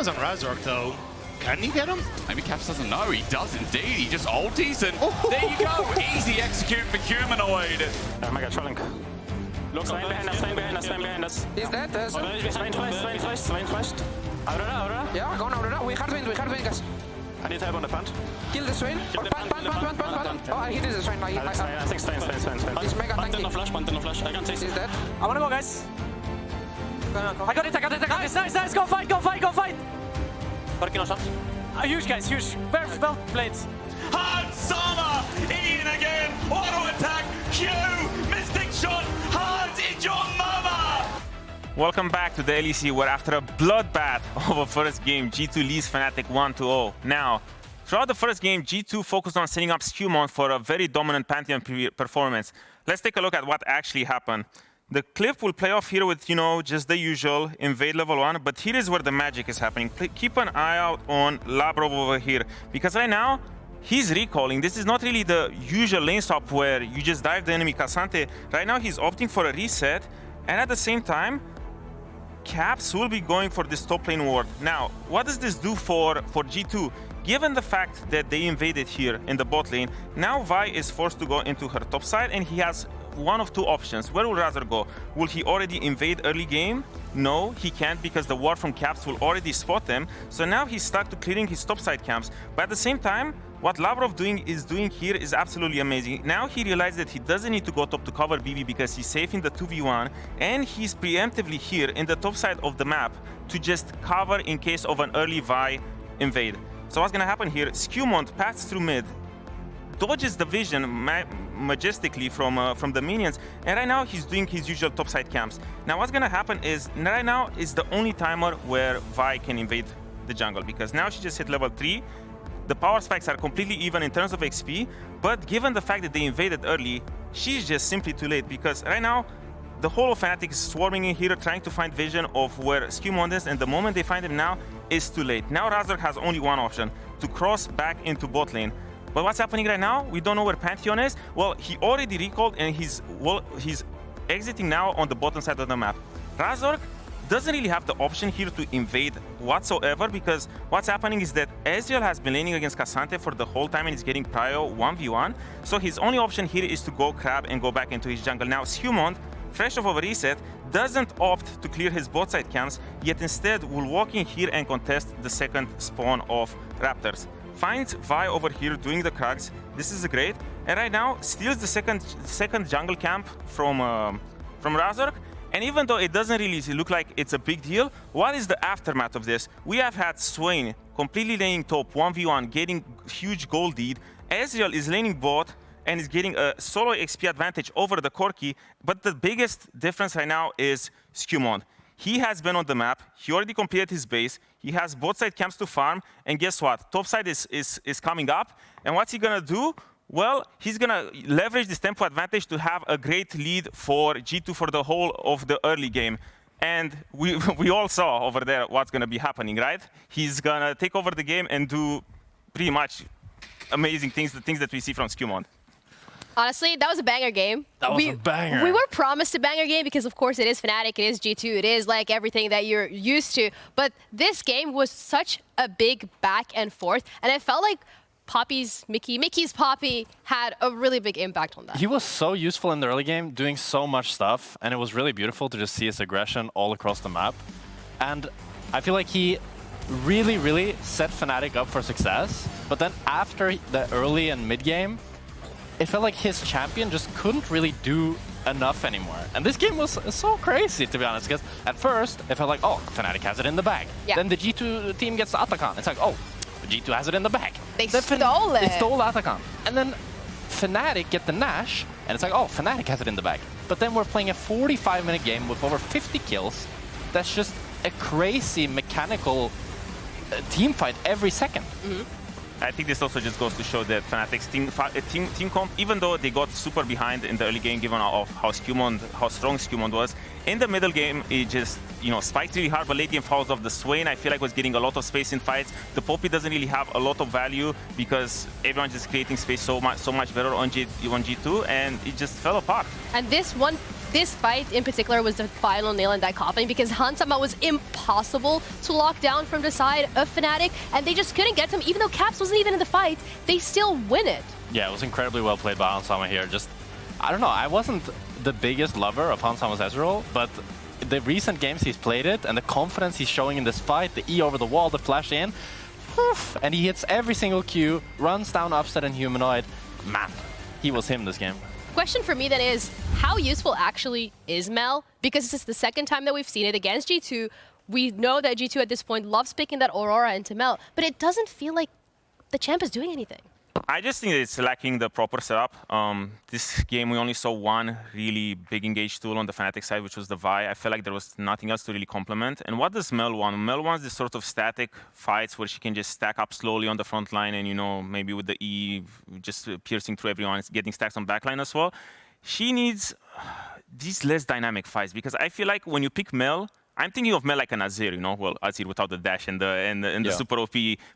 eyes on Razork, though. Can he get him? Maybe Caps doesn't know. He does indeed. He just ulties and there you go. Easy execute for Humanoid. Oh my god, trolling. Look, Swain behind us, Swain behind us, Swain behind us. He's dead, Swain flashed. Aurora. Yeah, go on, Aurora. We hard win, guys. I need help on the punch. Kill the Swain. Pan. Oh, I hit the Swain. I think Swain. He's mega tanky. Pantheon flash. I can take He's dead. I wanna go, guys. I got it. Nice. Go fight. Corki no shot. Huge, guys, huge. Very well played. Hard Sama! Ian again! Auto attack! Q! Mystic shot! Hard in your mama! Welcome back to the LEC, where after a bloodbath of a first game, G2 leads Fnatic 1-0. Now, throughout the first game, G2 focused on setting up SewMond for a very dominant Pantheon performance. Let's take a look at what actually happened. The clip will play off here with, just the usual invade level 1, but here is where the magic is happening. Keep an eye out on Labrov over here, because right now, he's recalling. This is not really the usual lane stop where you just dive the enemy Cassante. Right now, he's opting for a reset, and at the same time, Caps will be going for this top lane ward. Now, what does this do for G2? Given the fact that they invaded here in the bot lane, now Vi is forced to go into her top side, and he has one of two options. Where will Razork go? Will he already invade early game? No, he can't, because the ward from Caps will already spot them. So now he's stuck to clearing his top side camps. But at the same time, what Labrov is doing here is absolutely amazing. Now he realized that he doesn't need to go top to cover BB because he's safe in the 2v1, and he's preemptively here in the top side of the map to just cover in case of an early Vi invade. So what's gonna happen here? SewMond passes through mid, dodges the vision majestically from the minions, and right now he's doing his usual topside camps. Now what's gonna happen is, right now is the only timer where Vi can invade the jungle, because now she just hit level 3. The power spikes are completely even in terms of XP, but given the fact that they invaded early, she's just simply too late, because right now the whole of Fnatic is swarming in here trying to find vision of where SewMond is, and the moment they find him now, it's too late. Now Razork has only one option, to cross back into bot lane. But what's happening right now? We don't know where Pantheon is. Well, he already recalled, and he's exiting now on the bottom side of the map. Razork doesn't really have the option here to invade whatsoever, because what's happening is that Ezreal has been laning against Cassante for the whole time and is getting prio 1v1. So his only option here is to go crab and go back into his jungle. Now SewMond, fresh off of a reset, doesn't opt to clear his bot side camps, yet instead will walk in here and contest the second spawn of Raptors. Finds Vi over here doing the Krugs. This is great. And right now steals the second jungle camp from Razork. And even though it doesn't really look like it's a big deal, what is the aftermath of this? We have had Swain completely laning top 1v1, getting huge gold lead. Ezreal is laning bot and is getting a solo XP advantage over the Corki. But the biggest difference right now is SewMond. He has been on the map, he already completed his base, he has both side camps to farm, and guess what? Top side is coming up, and what's he gonna do? Well, he's gonna leverage this tempo advantage to have a great lead for G2 for the whole of the early game. And we all saw over there what's gonna be happening, right? He's gonna take over the game and do pretty much amazing things, the things that we see from SewMond. Honestly, that was a banger game. That was a banger. We were promised a banger game because, of course, it is Fnatic, it is G2, it is like everything that you're used to. But this game was such a big back and forth, and I felt like Miky's Poppy had a really big impact on that. He was so useful in the early game, doing so much stuff, and it was really beautiful to just see his aggression all across the map. And I feel like he really set Fnatic up for success. But then after the early and mid game, it felt like his champion just couldn't really do enough anymore. And this game was so crazy, to be honest, because at first it felt like, oh, Fnatic has it in the bag. Yeah. Then the G2 team gets the Atakan. It's like, oh, G2 has it in the bag. They stole it. They stole Atakan. And then Fnatic get the Nash, and it's like, oh, Fnatic has it in the bag. But then we're playing a 45-minute game with over 50 kills. That's just a crazy mechanical team fight every second. I think this also just goes to show that Fnatic's team comp, even though they got super behind in the early game, given how strong SewMond was, in the middle game, it just, spiked really hard, but late game falls off. The Swain, I feel like, was getting a lot of space in fights. The Poppy doesn't really have a lot of value because everyone's just creating space so much better on G2, and it just fell apart. And this one this fight in particular was the final nail in that coffin because Hansama was impossible to lock down from the side of Fnatic, and they just couldn't get to him. Even though Caps wasn't even in the fight, they still win it. Yeah, it was incredibly well played by Hansama here. Just, I don't know, I wasn't the biggest lover of Hansama's Ezreal, but the recent games he's played it and the confidence he's showing in this fight, the E over the wall, the flash in, and he hits every single Q, runs down Upset and Humanoid. Man, he was him this game. Question for me then is, how useful actually is Mel? Because this is the second time that we've seen it against G2. We know that G2 at this point loves picking that Aurora into Mel, but it doesn't feel like the champ is doing anything. I just think it's lacking the proper setup. This game, we only saw one really big engaged tool on the Fnatic side, which was the Vi. I felt like there was nothing else to really complement. And what does Mel want? Mel wants this sort of static fights where she can just stack up slowly on the front line and, you know, maybe with the E, just piercing through everyone, getting stacks on backline as well. She needs these less dynamic fights because I feel like when you pick Mel, I'm thinking of Mel like an Azir, you know, well, Azir without the dash and the super OP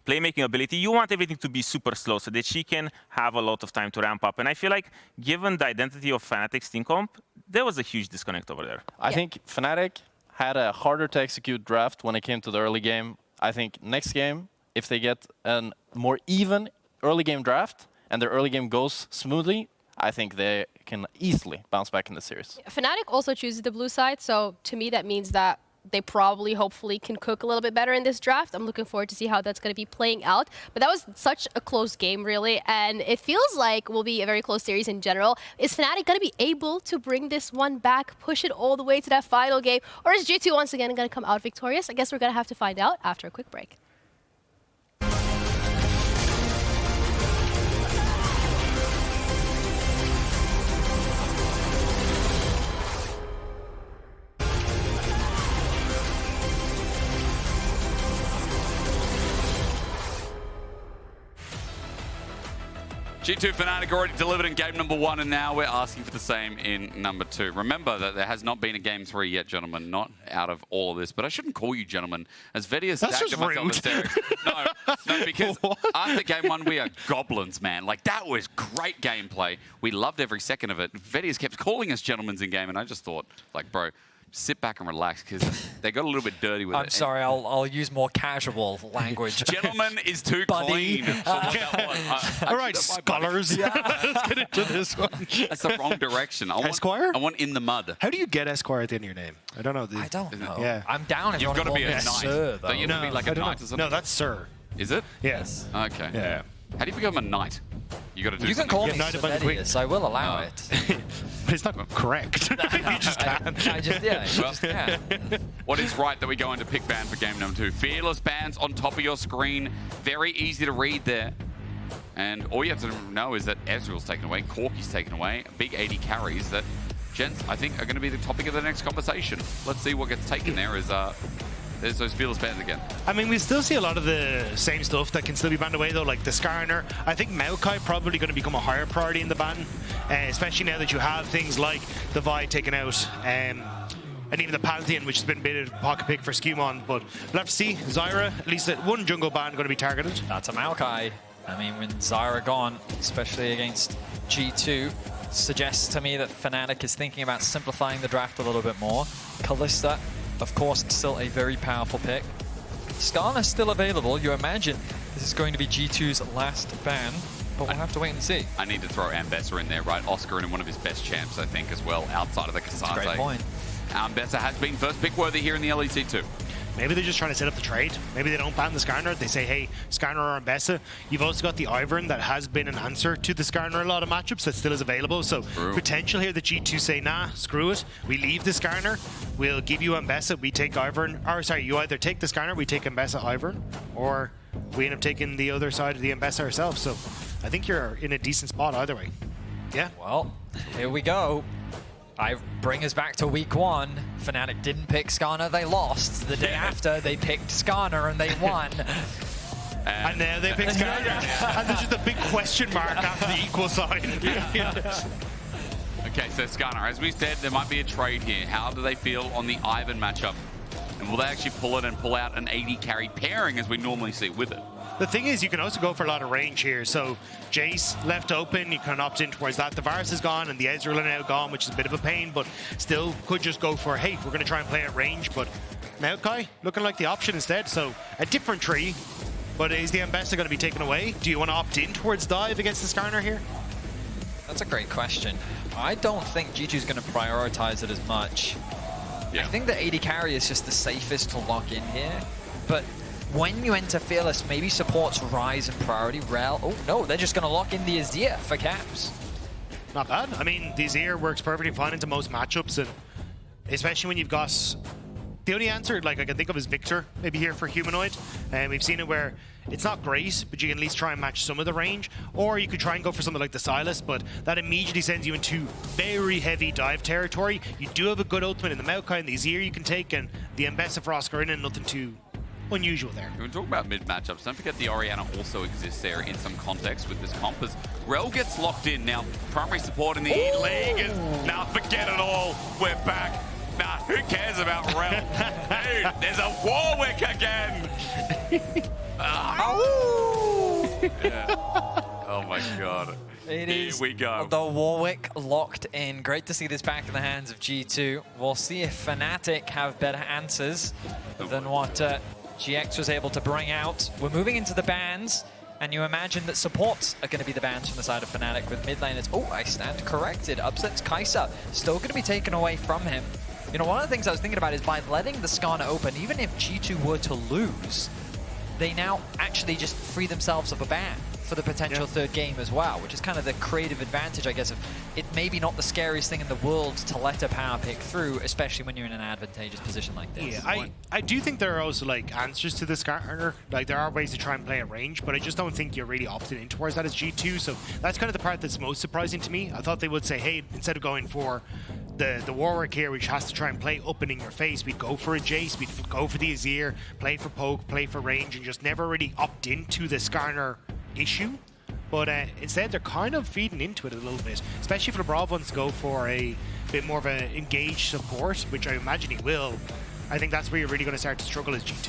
playmaking ability. You want everything to be super slow so that she can have a lot of time to ramp up. And I feel like, given the identity of Fnatic's team comp, there was a huge disconnect over there. I think Fnatic had a harder to execute draft when it came to the early game. I think next game, if they get a more even early game draft and their early game goes smoothly, I think they can easily bounce back in the series. Fnatic also chooses the blue side, so to me that means that they probably, hopefully, can cook a little bit better in this draft. I'm looking forward to see how that's going to be playing out. But that was such a close game, really, and it feels like will be a very close series in general. Is Fnatic going to be able to bring this one back, push it all the way to that final game, or is G2 once again going to come out victorious? I guess we're going to have to find out after a quick break. G2 Fnatic already delivered in game number 1, and now we're asking for the same in number 2. Remember that there has not been a game 3 yet, gentlemen, not out of all of this. But I shouldn't call you gentlemen, as Vedius, Dagda, myself, Hysterics. No, because after game 1, we are goblins, man. Like, that was great gameplay. We loved every second of it. Vedius kept calling us gentlemen in game, and I just thought, like, bro, sit back and relax, because they got a little bit dirty with it. I'm sorry, I'll use more casual language. Gentleman is too clean for what that was. All right, scholars. Let's get into this one. That's the wrong direction. Esquire? I want in the mud. How do you get Esquire at the end of your name? I don't know. I don't know. Yeah. I'm down if You've got to be a knight. Sir, Don't you have to be like a knight or something? No, that's Sir. Is it? Yes. Okay. Yeah. How do you become a knight? You got to do You can something. call me Knighted by the Queen. Vedius, I will allow it. But it's not correct. You just can't. I just can't. What is right that we go into pick ban for game number 2? Fearless bans on top of your screen. Very easy to read there. And all you have to know is that Ezreal's taken away, Corki's taken away, big AD carries that, gents, I think are going to be the topic of the next conversation. Let's see what gets taken there as there's those fearless bans again. I mean, we still see a lot of the same stuff that can still be banned away, though, like the Skarner. I think Maokai probably going to become a higher priority in the ban, especially now that you have things like the Vi taken out, and even the Pantheon, which has been a bit of a pocket pick for SewMond. But we'll have to see. Zyra, at least one jungle ban going to be targeted. That's a Maokai. I mean, when Zyra gone, especially against G2, suggests to me that Fnatic is thinking about simplifying the draft a little bit more. Kalista, of course, still a very powerful pick. Skarner's still available. You imagine this is going to be G2's last ban, but we'll have to wait and see. I need to throw Ambessa in there, right? Oscarinin, one of his best champs, I think, as well, outside of the Kasase. That's a great point. Ambessa has been first pick worthy here in the LEC too. Maybe they're just trying to set up the trade. Maybe they don't ban the Skarner. They say, hey, Skarner or Ambessa. You've also got the Ivern that has been an answer to the Skarner a lot of matchups that still is available. So potential here that G2 say, nah, screw it. We leave the Skarner. We'll give you Ambessa. We take Ivern. Or sorry, you either take the Skarner, we take Ambessa Ivern, or we end up taking the other side of the Ambessa ourselves. So I think you're in a decent spot either way. Yeah. Well, here we go. I bring us back to week 1. Fnatic didn't pick Skarner, they lost. The day after, they picked Skarner and they won. And now they pick Skarner. And there's just a big question mark after the equal sign. Okay, so Skarner, as we said, there might be a trade here. How do they feel on the Ivern matchup? And will they actually pull it and pull out an AD carry pairing as we normally see with it? The thing is, you can also go for a lot of range here. So Jace left open, you can opt in towards that. The Varus is gone and the Ezreal are now gone, which is a bit of a pain, but still could just go for, hey, we're going to try and play at range. But Mikyx looking like the option instead. So a different tree, but is the Ambessa going to be taken away? Do you want to opt in towards dive against the Skarner here? That's a great question. I don't think G2 is going to prioritize it as much. Yeah. I think the AD carry is just the safest to lock in here. But when you enter Fearless, maybe supports rise in priority. Rel, oh no, they're just going to lock in the Azir for caps. Not bad. I mean, the Azir works perfectly fine into most matchups, and especially when you've got... The only answer like I can think of is Victor, maybe here for Humanoid. And we've seen it where it's not great, but you can at least try and match some of the range. Or you could try and go for something like the Silas, but that immediately sends you into very heavy dive territory. You do have a good ultimate in the Mikyx and the Azir you can take, and the Ambessa for Oscarinin, nothing too unusual there. When we talk about mid matchups, don't forget the Orianna also exists there in some context with this comp as Rel gets locked in. Now, primary support in the league is now forget it all. We're back. Nah, who cares about Rel? Dude, there's a Warwick again! Yeah. Oh my god. It Here is we go. the Warwick locked in. Great to see this back in the hands of G2. We'll see if Fnatic have better answers than what GX was able to bring out. We're moving into the bans, and you imagine that supports are going to be the bans from the side of Fnatic with mid laners. Oh, I stand corrected. Upsets Kai'Sa. Still going to be taken away from him. You know, one of the things I was thinking about is by letting the Skarner open, even if G2 were to lose, they now actually just free themselves of a ban for the potential third game as well, which is kind of the creative advantage, I guess, of it maybe not the scariest thing in the world to let a power pick through, especially when you're in an advantageous position like this. Yeah, I do think there are also like answers to this Skarner. Like there are ways to try and play at range, but I just don't think you're really opting in towards that as G2. So that's kind of the part that's most surprising to me. I thought they would say, hey, instead of going for the Warwick here, which has to try and play up and in your face, we'd go for a Jace, we'd go for the Azir, play for poke, play for range, and just never really opt into the Skarner issue. But instead, they're kind of feeding into it a little bit, especially if Labrov wants to go for a bit more of an engaged support, which I imagine he will. I think that's where you're really going to start to struggle as G2.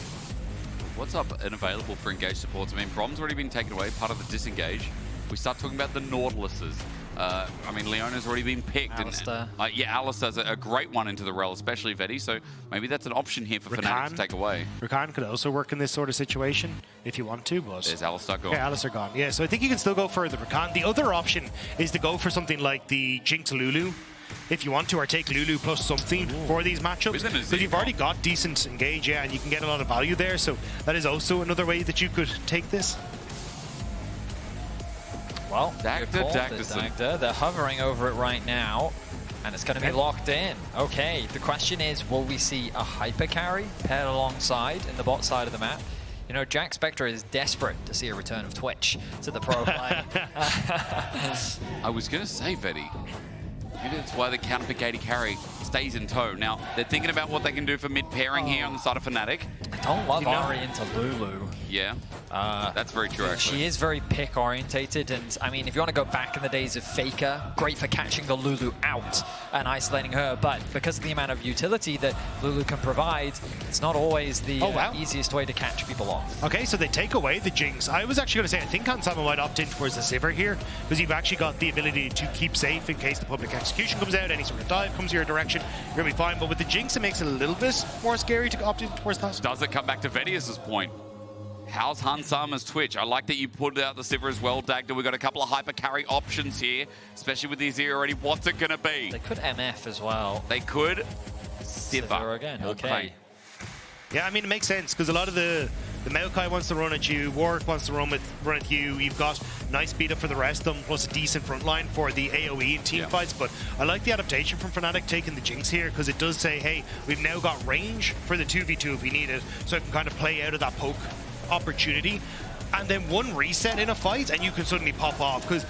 What's up and available for engaged supports? I mean, Brom's already been taken away, part of the disengage. We start talking about the Nautiluses. I mean, Leona's already been picked. Alistair. Yeah, Alistair's a great one into the rel, especially Vedi, so maybe that's an option here for Fnatic to take away. Rakan could also work in this sort of situation if you want to, but... There's Alistair gone. Yeah, Alistair gone. Yeah, so I think you can still go for the Rakan. The other option is to go for something like the Jinx Lulu, if you want to, or take Lulu plus something for these matchups. Because you've already got decent engage, yeah, and you can get a lot of value there, so that is also another way that you could take this. Well, Dagda. They're hovering over it right now, and it's going to be locked in. Okay, the question is, will we see a hyper carry paired alongside in the bot side of the map? You know, Jackspectra is desperate to see a return of Twitch to the pro play. I was going to say, Vedi, maybe that's why the counterpick AD carry stays in tow. Now, they're thinking about what they can do for mid-pairing here on the side of Fnatic. I don't love Ari into Lulu. Yeah, that's very true, actually. She is very pick-orientated, and I mean, if you want to go back in the days of FLICKR, great for catching the Lulu out and isolating her, but because of the amount of utility that Lulu can provide, it's not always the easiest way to catch people off. Okay, so they take away the Jinx. I was actually going to say, I think Hansama might opt in towards the Sivir here, because you've actually got the ability to keep safe in case the public execution comes out, any sort of dive comes your direction, you're going to be fine. But with the Jinx, it makes it a little bit more scary to opt in towards that. Does it come back to Vedius's point? How's Hansama's Twitch? I like that you put out the Sivir as well, Dagda. We've got a couple of hyper carry options here, especially with the Azir already. What's it going to be? They could MF as well. They could Sivir again. Okay. Yeah, I mean, it makes sense, because a lot of the Mikyx wants to run at you, Warwick wants to run at you, you've got nice beat up for the rest of them, plus a decent front line for the AoE and team fights, but I like the adaptation from Fnatic taking the Jinx here, because it does say, hey, we've now got range for the 2v2 if we need it, so it can kind of play out of that poke opportunity, and then one reset in a fight and you can suddenly pop off, because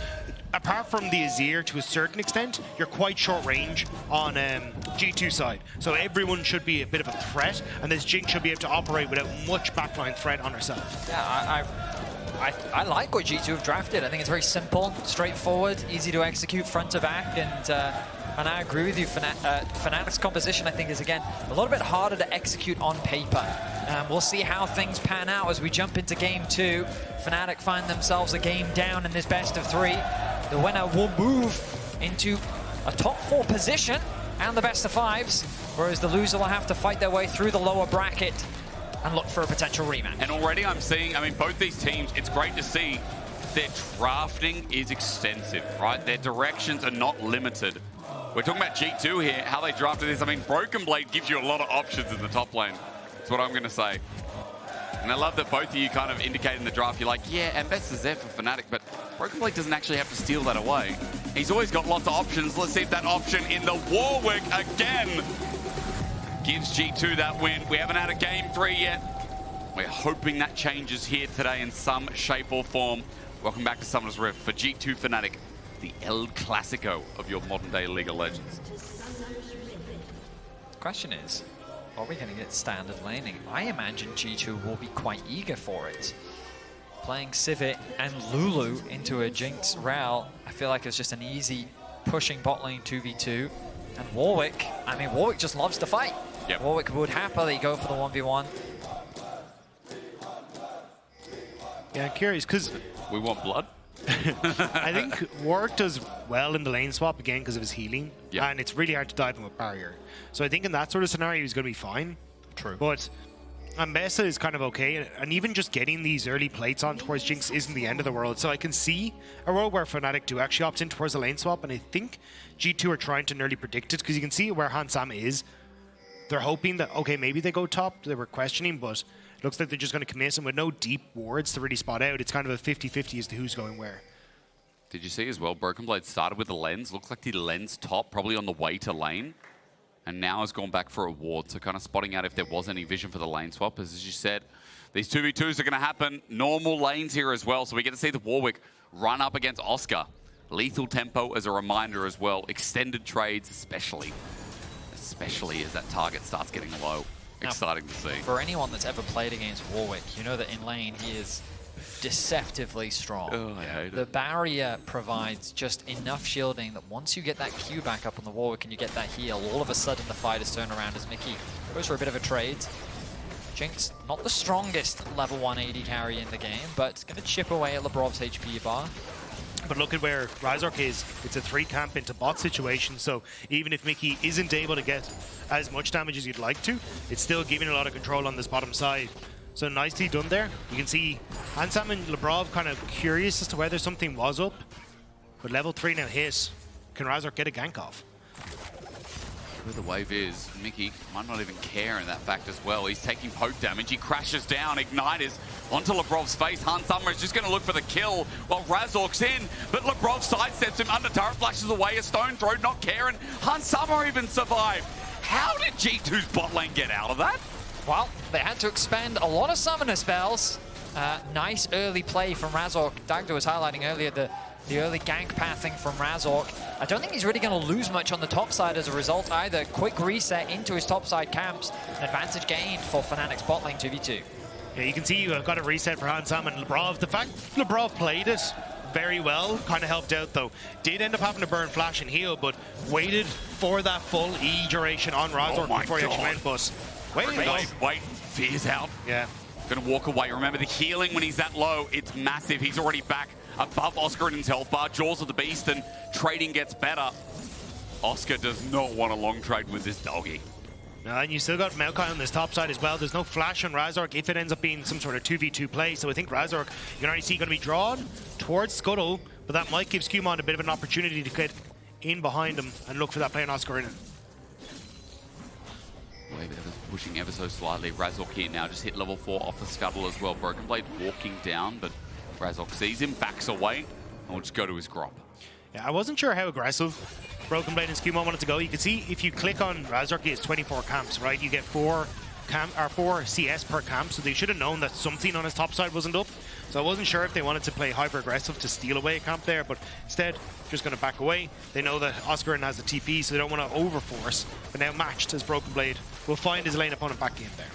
apart from the Azir to a certain extent, you're quite short range on G2 side, so everyone should be a bit of a threat, and this Jinx should be able to operate without much backline threat on herself. Yeah, I like what G2 have drafted. I think it's very simple, straightforward, easy to execute front to back, and And I agree with you, Fnatic's composition, I think, is, again, a little bit harder to execute on paper. We'll see how things pan out as we jump into Game 2. Fnatic find themselves a game down in this best of 3. The winner will move into a top 4 position and the best of 5s, whereas the loser will have to fight their way through the lower bracket and look for a potential rematch. And already I'm seeing, I mean, both these teams, it's great to see their drafting is extensive, right? Their directions are not limited. We're talking about G2 here, how they drafted this. I mean, Broken Blade gives you a lot of options in the top lane. That's what I'm going to say. And I love that both of you kind of indicate in the draft, you're like, yeah, Ambess is there for Fnatic, but Broken Blade doesn't actually have to steal that away. He's always got lots of options. Let's see if that option in the Warwick again gives G2 that win. We haven't had a Game 3 yet. We're hoping that changes here today in some shape or form. Welcome back to Summoner's Rift for G2 Fnatic, the El Clasico of your modern-day League of Legends. The question is, are we going to get standard laning? I imagine G2 will be quite eager for it. Playing Sivir and Lulu into a Jinx Rell, I feel like it's just an easy pushing bot lane 2v2. And Warwick, I mean, Warwick just loves to fight. Yep. Warwick would happily go for the 1v1. Yeah, I'm curious, because We want blood. I think Warwick does well in the lane swap again because of his healing, Yeah. and it's really hard to dive him with barrier. So I think in that sort of scenario, he's going to be fine. True. But Ambessa is kind of okay, and even just getting these early plates on towards Jinx isn't the end of the world. So I can see a world where Fnatic do actually opt in towards the lane swap, and I think G2 are trying to nearly predict it because you can see where Hansam is. They're hoping that, okay, maybe they go top. They were questioning, but it looks like they're just going to commit, and with no deep wards to really spot out, it's kind of a 50-50 as to who's going where. Did you see as well, Broken Blade started with the lens. Looks like the lens top, probably on the way to lane. And now has gone back for a ward. So kind of spotting out if there was any vision for the lane swap. As you said, these 2v2s are going to happen. Normal lanes here as well. So we get to see the Warwick run up against Oscar. Lethal tempo as a reminder as well. Extended trades especially as that target starts getting low. Now, exciting to see. For anyone that's ever played against Warwick, you know that in lane he is deceptively strong. Oh, I hate The it. barrier provides just enough shielding that once you get that Q back up on the Warwick and you get that heal, all of a sudden the fighters turn around as Mikyx goes for a bit of a trade. Jinx, not the strongest level 180 carry in the game, but it's going to chip away at Labrov's HP bar. But look at where Razork is. It's a 3-camp into bot situation, so even if Mikyx isn't able to get as much damage as you'd like to, it's still giving a lot of control on this bottom side. So nicely done there. You can see Hansam and Labrov kind of curious as to whether something was up. But level 3 now hit. Can Razork get a gank off? Where the wave is, Mikyx might not even care in that fact as well. He's taking poke damage. He crashes down. Ignite is onto Labrov's face. Hansama is just going to look for the kill while Razork's in. But Labrov sidesteps him. Under turret flashes away. A stone throw, not caring. Hansama even survived. How did G2's bot lane get out of that? Well, they had to expend a lot of summoner spells. Nice early play from Razork. Dagda was highlighting earlier the early gank pathing from Razork. I don't think he's really going to lose much on the top side as a result either. Quick reset into his top side camps. An advantage gained for Fnatic's bot lane 2v2. Yeah, you can see you've got a reset for Hansam and Labrov. The fact Labrov played it very well kind of helped out though. Did end up having to burn flash and heal, but waited for that full E duration on Razork before he actually went bust. Wait. Fear's out. Yeah. Gonna walk away. Remember the healing when he's that low, it's massive. He's already back above Oscarin's health bar. Jaws of the Beast, and trading gets better. Oscar does not want a long trade with this doggy. No, and you still got Maokai on this top side as well. There's no flash on Razork if it ends up being some sort of 2v2 play. So I think Razork, you can already see, going to be drawn towards Scuttle, but that might give SewMond a bit of an opportunity to get in behind him and look for that play on Oscarinin. Wave pushing ever so slightly. Razork here now just hit level 4 off the Scuttle as well. Broken Blade walking down, but Razork sees him, backs away, and will just go to his crop. Yeah, I wasn't sure how aggressive Broken Blade and SewMond wanted to go. You can see if you click on Razork, he has 24 camps, right? You get 4 CS per camp, so they should have known that something on his top side wasn't up. So I wasn't sure if they wanted to play hyper aggressive to steal away a camp there, but instead just going to back away. They know that Oscarin has the TP, so they don't want to overforce. But now matched as Broken Blade will find his lane opponent back in there.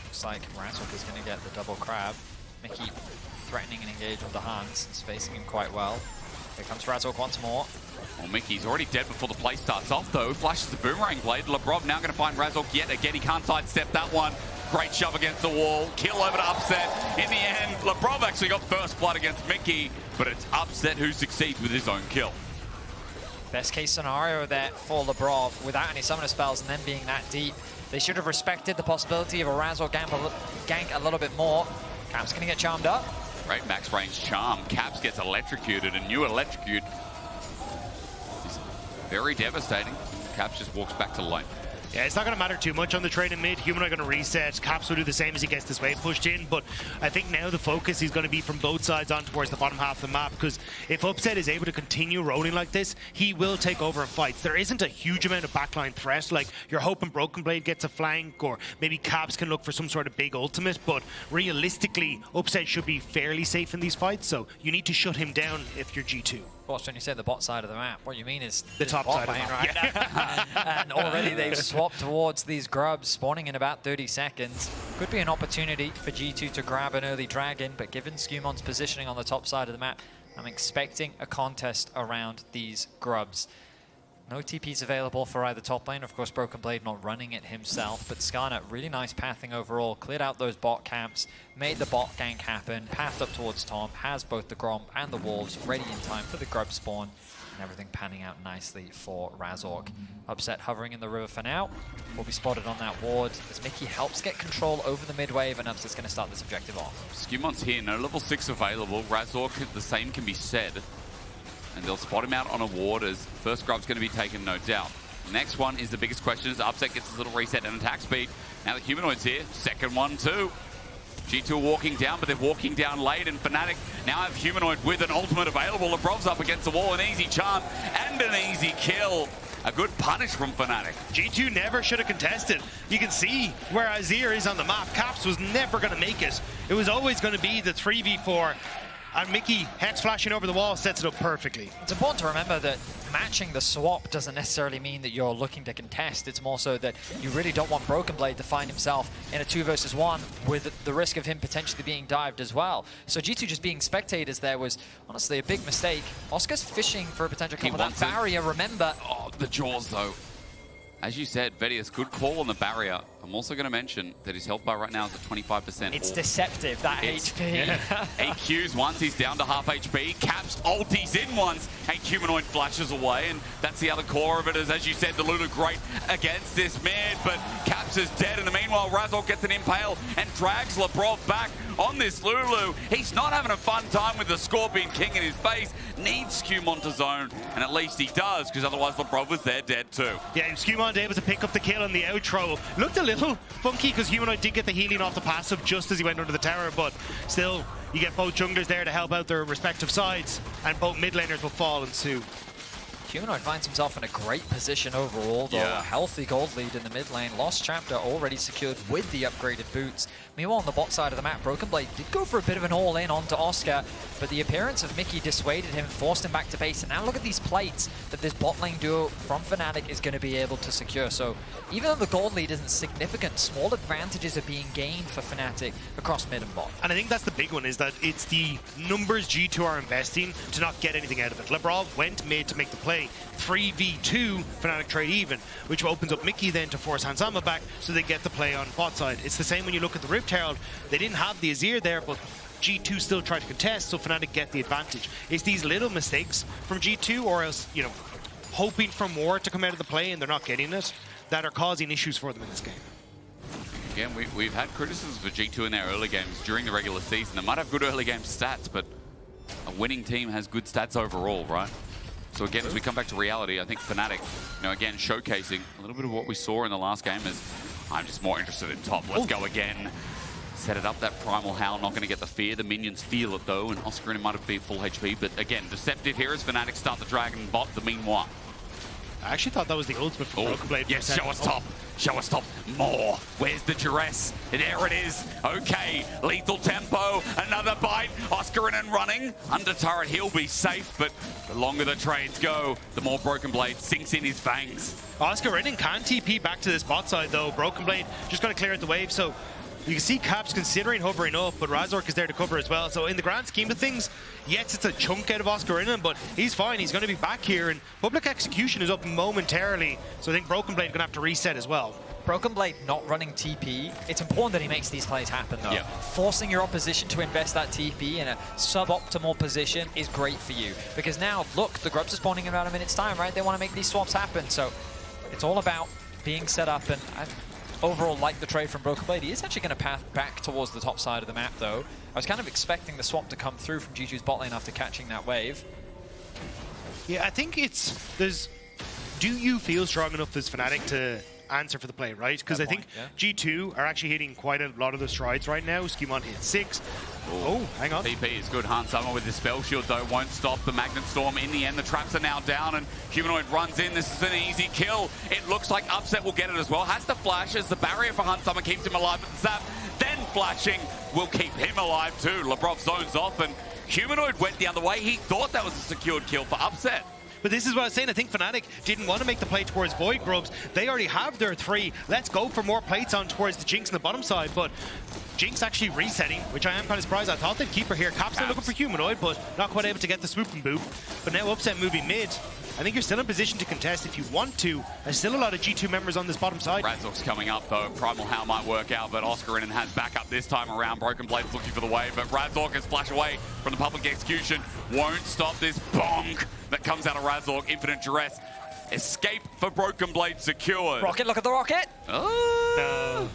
Looks like Razork is going to get the double crab. Mikyx threatening an engage with the Hans, spacing him quite well. Here comes Razork once more. Well, Mickey's already dead before the play starts off, though. Flashes the boomerang blade. Labrov now going to find Razork yet again. He can't sidestep that one. Great shove against the wall. Kill over to Upset. In the end, Labrov actually got first blood against Mikyx, but it's Upset who succeeds with his own kill. Best case scenario there for Labrov without any summoner spells and then being that deep. They should have respected the possibility of a Razork gank a little bit more. Cap's going to get charmed up. Great max range charm. Caps gets electrocuted, and new electrocute is very devastating. Caps just walks back to lane. Yeah, it's not going to matter too much on the trade in mid. Humanoid going to reset. Caps will do the same as he gets this wave pushed in. But I think now the focus is going to be from both sides on towards the bottom half of the map. Because if Upset is able to continue rolling like this, he will take over in fights. There isn't a huge amount of backline threat. Like, you're hoping Broken Blade gets a flank, or maybe Caps can look for some sort of big ultimate. But realistically, Upset should be fairly safe in these fights. So you need to shut him down if you're G2. Of course, when you say the bot side of the map, what you mean is the top side of the map. Right? Yeah. And already they've swapped towards these grubs, spawning in about 30 seconds. Could be an opportunity for G2 to grab an early dragon, but given SewMond's positioning on the top side of the map, I'm expecting a contest around these grubs. No TPs available for either top lane. Of course, Broken Blade not running it himself, but Skarner, really nice pathing overall. Cleared out those bot camps, made the bot gank happen, pathed up towards Tom, has both the Grom and the Wolves ready in time for the grub spawn, and everything panning out nicely for Razork. Upset hovering in the river for now. Will be spotted on that ward as Mikyx helps get control over the mid wave, and Upset's going to start this objective off. SewMond's here, no level 6 available. Razork, the same can be said. And they'll spot him out on a ward as first grub's going to be taken, no doubt. Next one is the biggest question as Upset gets his little reset and attack speed. Now the Humanoid's here, second one too. G2 are walking down, but they're walking down late, and Fnatic now have Humanoid with an ultimate available. Labrov's up against the wall, an easy charm and an easy kill. A good punish from Fnatic. G2 never should have contested. You can see where Azir is on the map. Caps was never going to make it. It was always going to be the 3v4. And Mikyx, Hex flashing over the wall, sets it up perfectly. It's important to remember that matching the swap doesn't necessarily mean that you're looking to contest. It's more so that you really don't want Broken Blade to find himself in a 2 versus 1 with the risk of him potentially being dived as well. So G2 just being spectators there was honestly a big mistake. Oscar's fishing for a potential kill. That barrier, remember. Oh, the jaws though. As you said, Vedius, good call on the barrier. I'm also going to mention that his health bar right now is at 25%. It's deceptive, that HP. He Qs once, he's down to half HP. Caps ulties in once, and Humanoid flashes away. And that's the other core of it, is, as you said, the Lulu great against this mid. But Caps is dead. In the meanwhile, Razork gets an impale and drags Labrov back on this Lulu. He's not having a fun time with the Scorpion King in his face. Needs SewMond to zone, and at least he does, because otherwise Labrov was there dead too. Yeah, SewMond able to pick up the kill on the outro. Looked a little funky because Humanoid did get the healing off the passive just as he went under the tower, but still, you get both junglers there to help out their respective sides, and both mid laners will fall and Sue. Humanoid finds himself in a great position overall, though. A healthy gold lead in the mid lane. Lost Chapter already secured with the upgraded boots. Meanwhile, on the bot side of the map, Broken Blade did go for a bit of an all-in onto Oscar, but the appearance of Mikyx dissuaded him, forced him back to base, and now look at these plates that this bot lane duo from Fnatic is going to be able to secure. So even though the gold lead isn't significant, small advantages are being gained for Fnatic across mid and bot. And I think that's the big one, is that it's the numbers G2 are investing to not get anything out of it. Labrov went mid to make the play. 3v2 Fnatic trade even, which opens up Mikyx then to force Hansama back so they get the play on bot side. It's the same when you look at the Rift Herald. They didn't have the Azir there, but G2 still tried to contest, so Fnatic get the advantage. It's these little mistakes from G2, or else, you know, hoping for more to come out of the play and they're not getting it, that are causing issues for them in this game. Again, we've had criticisms for G2 in their early games during the regular season. They might have good early game stats, but a winning team has good stats overall, right? So again, as we come back to reality, I think Fnatic, you know, again, showcasing a little bit of what we saw in the last game is, I'm just more interested in top. Let's go again. Set it up, that Primal Howl, not going to get the fear. The minions feel it though, and Oscarinin might have been full HP, but again, deceptive here as Fnatic start the Dragon bot, the meanwhile. I actually thought that was the ultimate for Broken Blade. Yes, show us top. Show us top. More. Where's the duress? There it is. Okay, lethal tempo. Another bite. Oscarinin running. Under turret, he'll be safe, but the longer the trades go, the more Broken Blade sinks in his fangs. Oscarinin can TP back to this bot side though. Broken Blade just got to clear out the wave, so You can see Caps considering hovering up, but Razork is there to cover as well. So in the grand scheme of things, yes, it's a chunk out of Oscarinin, but he's fine. He's going to be back here, and public execution is up momentarily. So I think Broken Blade going to have to reset as well. Broken Blade not running TP, it's important that he makes these plays happen though. Yeah. Forcing your opposition to invest that TP in a suboptimal position is great for you. Because now, look, the Grubs are spawning in about a minute's time, right? They want to make these swaps happen. So it's all about being set up, and I overall like the trade from Broken Blade. He is actually going to path back towards the top side of the map though. I was kind of expecting the swap to come through from G2's bot lane after catching that wave. Yeah, I think do you feel strong enough as Fnatic to answer for the play, right? Because I think G2 are actually hitting quite a lot of the strides right now. SewMond hit 6. Oh, hang on. TP is good. Hans Summer with the spell shield though won't stop the Magnet Storm. In the end, the traps are now down and Humanoid runs in. This is an easy kill. It looks like Upset will get it as well. Has the flash as the barrier for Hans Summer keeps him alive, but the zap then flashing will keep him alive too. Labrov zones off and Humanoid went the other way. He thought that was a secured kill for Upset. But this is what I was saying. I think Fnatic didn't want to make the play towards Voidgrubs. They already have their 3. Let's go for more plates on towards the Jinx on the bottom side. But Jinx actually resetting, which I am kind of surprised. I thought they'd keep her here. Caps still looking for Humanoid, but not quite able to get the swoop and boop. But now Upset moving mid. I think you're still in position to contest if you want to. There's still a lot of G2 members on this bottom side. Razork's coming up though. Primal How might work out, but Oscarinin has backup this time around. Broken Blade's looking for the wave, but Razork has flashed away from the public execution. Won't stop this bonk that comes out of Razork. Infinite duress. Escape for Broken Blade secured. Rocket, look at the rocket. Oh. No.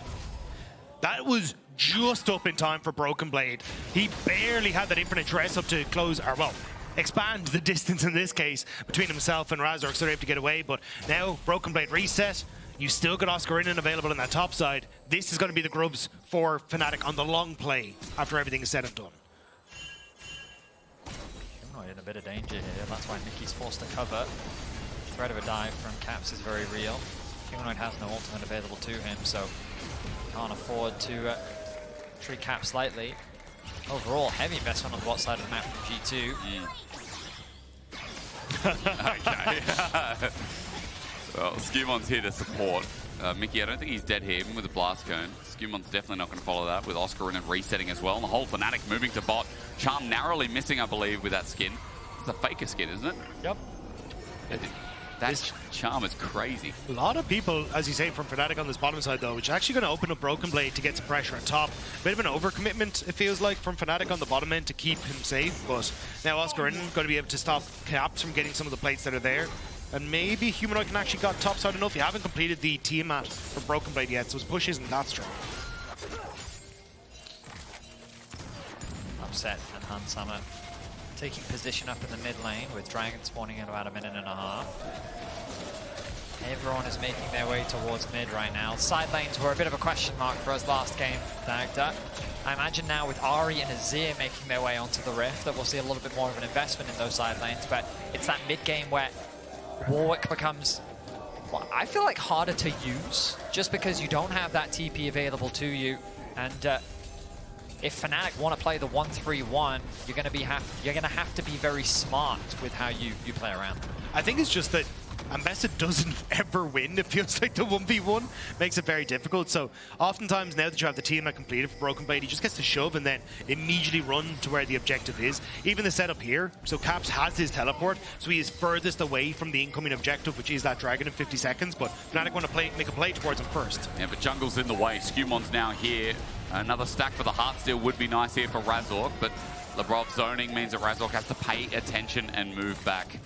That was just up in time for Broken Blade. He barely had that infinite duress up to close, or well, expand the distance in this case between himself and Razork, so they're able to get away. But now Broken Blade reset. You still got Oscarinin available on that top side. This is going to be the grubs for Fnatic on the long play after everything is said and done. Humanoid in a bit of danger here. That's why Mikyx forced to cover. Threat of a dive from Caps is very real. Humanoid has no ultimate available to him, so can't afford to treat Caps lightly. Overall, heavy investment on the bot side of the map from G2. Okay. Well, SewMond's here to support. Mickey, I don't think he's dead here, even with the blast cone. SewMond's definitely not going to follow that, with Oscarinin resetting as well. And the whole Fnatic moving to bot. Charm narrowly missing, I believe, with that skin. It's a faker skin, isn't it? Yep. That Charm is crazy. A lot of people, as you say, from Fnatic on this bottom side, though, which is actually going to open up Broken Blade to get some pressure on top. Bit of an overcommitment, it feels like, from Fnatic on the bottom end to keep him safe. But now Oscarinin going to be able to stop Caps from getting some of the plates that are there. And maybe Humanoid can actually got top side enough. You haven't completed the Tiamat from Broken Blade yet, so his push isn't that strong. Upset and Hans Summer taking position up in the mid lane with Dragon spawning in about a minute and a half. Everyone is making their way towards mid right now. Side lanes were a bit of a question mark for us last game, Dagda. I imagine now with Ahri and Azir making their way onto the Rift that we'll see a little bit more of an investment in those side lanes, but it's that mid game where Warwick becomes, well, I feel like harder to use just because you don't have that TP available to you. And if Fnatic want to play the 1-3-1, you're going to have to be very smart with how you play around. I think it's just that Ambessa doesn't ever win. It feels like the 1v1 makes it very difficult. So oftentimes now that you have the team that completed for Broken Blade, he just gets to shove and then immediately run to where the objective is. Even the setup here, so Caps has his teleport, so he is furthest away from the incoming objective, which is that dragon in 50 seconds. But Fnatic want to make a play towards him first. Yeah, but jungle's in the way. SewMond's now here. Another stack for the Heartsteel would be nice here for Razork, but Labrov zoning means that Razork has to pay attention and move back.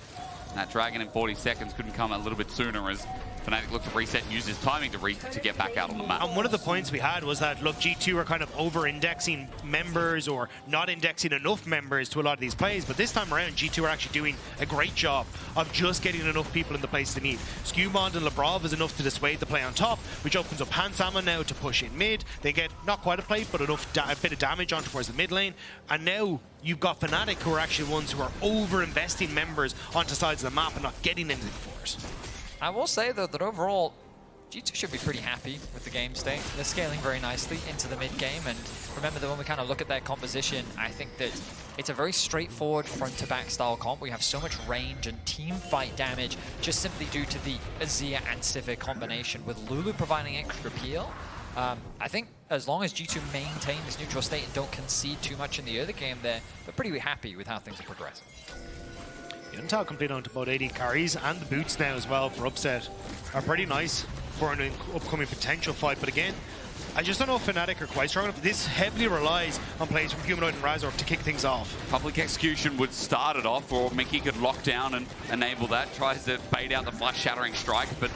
That dragon in 40 seconds couldn't come a little bit sooner as Fnatic looked to reset and use his timing to get back out on the map. And one of the points we had was that, look, G2 are kind of over-indexing members or not indexing enough members to a lot of these plays, but this time around, G2 are actually doing a great job of just getting enough people in the place they need. SewMond and Labrov is enough to dissuade the play on top, which opens up Hans Summer now to push in mid. They get not quite a play, but enough a bit of damage on towards the mid lane. And now you've got Fnatic, who are actually ones who are over-investing members onto sides of the map and not getting anything for it. I will say, though, that overall, G2 should be pretty happy with the game state. They're scaling very nicely into the mid-game, and remember that when we kind of look at their composition, I think that it's a very straightforward front-to-back style comp. We have so much range and team fight damage just simply due to the Azir and Sivir combination, with Lulu providing extra peel. I think as long as G2 maintain this neutral state and don't concede too much in the early game, they're pretty happy with how things are progressing. Until complete onto both AD carries and the boots now as well for upset are pretty nice for an upcoming potential fight. But again, I just don't know if Fnatic are quite strong enough. This heavily relies on plays from Humanoid and Razork to kick things off. Public execution would start it off, or Mikyx could lock down and enable that. Tries to bait out the flash shattering strike, but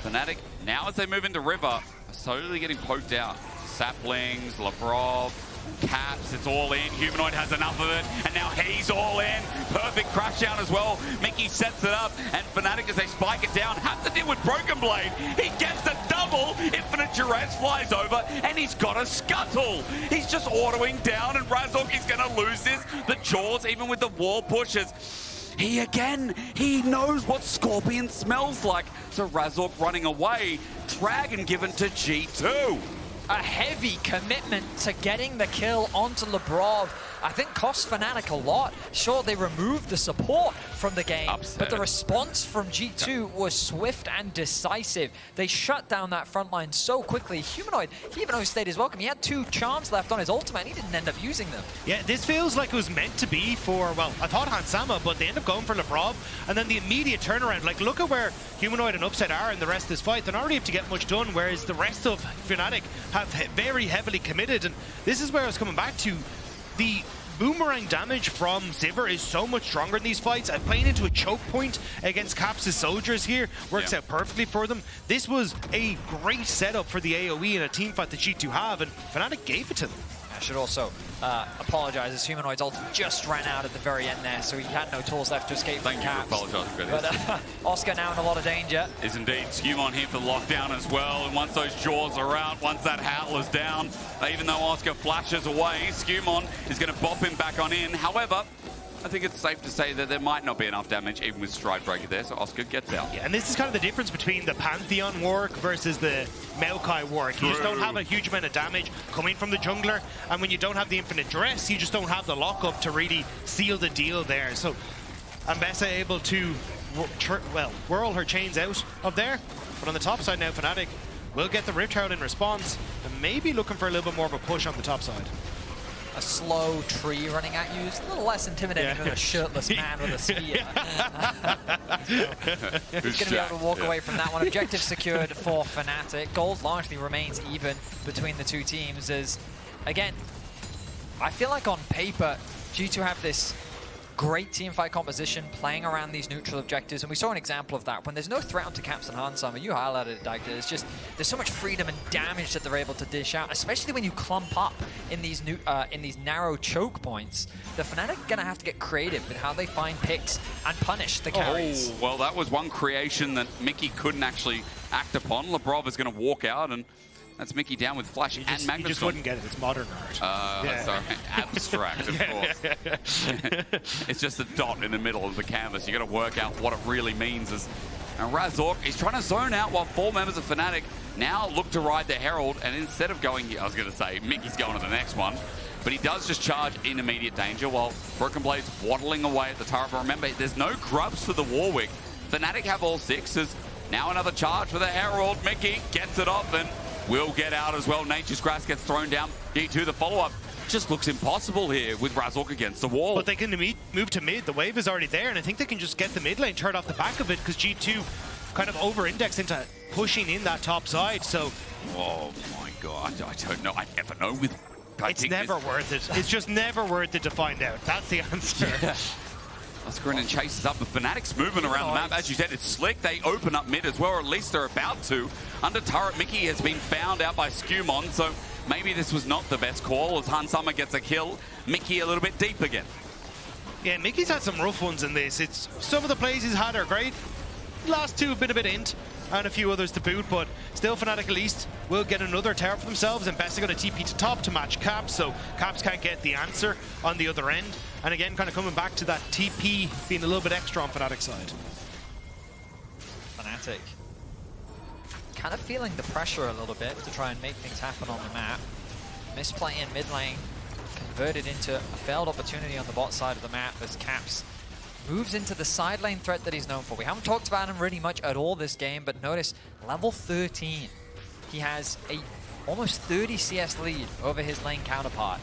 Fnatic, now as they move into River, are slowly getting poked out. Saplings, Labrov, Caps, it's all in. Humanoid has enough of it, and now he's all in. Perfect crash down as well. Mikyx sets it up, and Fnatic, as they spike it down, have to deal with Broken Blade. He gets the double. Infinite Duress flies over, and he's got a scuttle. He's just autoing down, and Razork is going to lose this. The Jaws, even with the wall pushes. He knows what Scorpion smells like. So Razork running away. Dragon given to G2. A heavy commitment to getting the kill onto Labrov. I think cost Fnatic a lot. Sure, they removed the support from the game, but the response from G2 was swift and decisive. They shut down that front line so quickly. Humanoid, he even overstayed his welcome. He had 2 charms left on his ultimate, and he didn't end up using them. Yeah, this feels like it was meant to be for, well, I thought Hansama, but they end up going for Labrov, and then the immediate turnaround. Like, look at where Humanoid and Upset are in the rest of this fight. They're not really able to get much done, whereas the rest of Fnatic have very heavily committed, and this is where I was coming back to. The boomerang damage from Sivir is so much stronger in these fights. Playing into a choke point against Caps' soldiers here works out perfectly for them. This was a great setup for the AoE in a team fight that G2 have, and Fnatic gave it to them. I should also apologize, as Humanoid's ult just ran out at the very end there, so he had no tools left to escape from Caps. Thank you for apologizing, But Oscar now in a lot of danger. Is indeed. SewMond here for the lockdown as well, and once those jaws are out, once that Howler's down, even though Oscar flashes away, SewMond is going to bop him back on in. However, I think it's safe to say that there might not be enough damage, even with Stride Breaker there, so Oscar gets out. Yeah, and this is kind of the difference between the Pantheon work versus the Maokai work. You just don't have a huge amount of damage coming from the jungler, and when you don't have the Infinite Duress, you just don't have the lockup to really seal the deal there. So Ambessa able to, whirl her chains out of there, but on the top side now, Fnatic will get the Rift Herald in response, and maybe looking for a little bit more of a push on the top side. A slow tree running at you is a little less intimidating than a shirtless man with a spear. He's going to be able to walk away from that one. Objective secured for Fnatic. Gold largely remains even between the two teams as, again, I feel like on paper, G2 have this great teamfight composition playing around these neutral objectives, and we saw an example of that when there's no threat onto Caps and Hansama. You highlighted it, Dagda. It's just there's so much freedom and damage that they're able to dish out, especially when you clump up in these narrow choke points. The Fnatic are gonna have to get creative with how they find picks and punish the carries. Oh, well, that was one creation that Mikyx couldn't actually act upon. Labrov is going to walk out, and that's Mikyx down with Flash and Magnus. You just wouldn't get it. It's modern art. Sorry, abstract, of course. It's just a dot in the middle of the canvas. You got to work out what it really means. And Razork is trying to zone out while 4 members of Fnatic now look to ride the Herald. And instead of going, I was going to say, Mikyx's going to the next one. But he does just charge in immediate danger while Broken Blade's waddling away at the turret. But remember, there's no grubs for the Warwick. Fnatic have all 6s. Now another charge for the Herald. Mikyx gets it off and will get out as well. Nature's Grass gets thrown down. G2, the follow-up just looks impossible here with Razork against the wall. But they can move to mid. The wave is already there, and I think they can just get the mid lane turned off the back of it because G2 kind of over-indexed into pushing in that top side. So, oh my god, I don't know. I never know with. It's never worth it. It's just never worth it to find out. That's the answer. Yeah. Oscarinin chases up, but Fnatic's moving around the map. As you said, it's slick. They open up mid as well, or at least they're about to. Under turret, Mikyx has been found out by SewMond, so maybe this was not the best call as Hansama gets a kill. Mikyx a little bit deep again. Yeah, Mikyx's had some rough ones in this. Some of the plays he's had are great. The last two have been a bit int, and a few others to boot, but still Fnatic at least will get another tower for themselves, and Best are going to TP to top to match Caps, so Caps can't get the answer on the other end. And again, kind of coming back to that TP being a little bit extra on Fnatic's side. Fnatic kind of feeling the pressure a little bit to try and make things happen on the map. Misplay in mid lane converted into a failed opportunity on the bot side of the map as Caps moves into the side lane threat that he's known for. We haven't talked about him really much at all this game, but notice level 13. he has a almost 30 CS lead over his lane counterpart.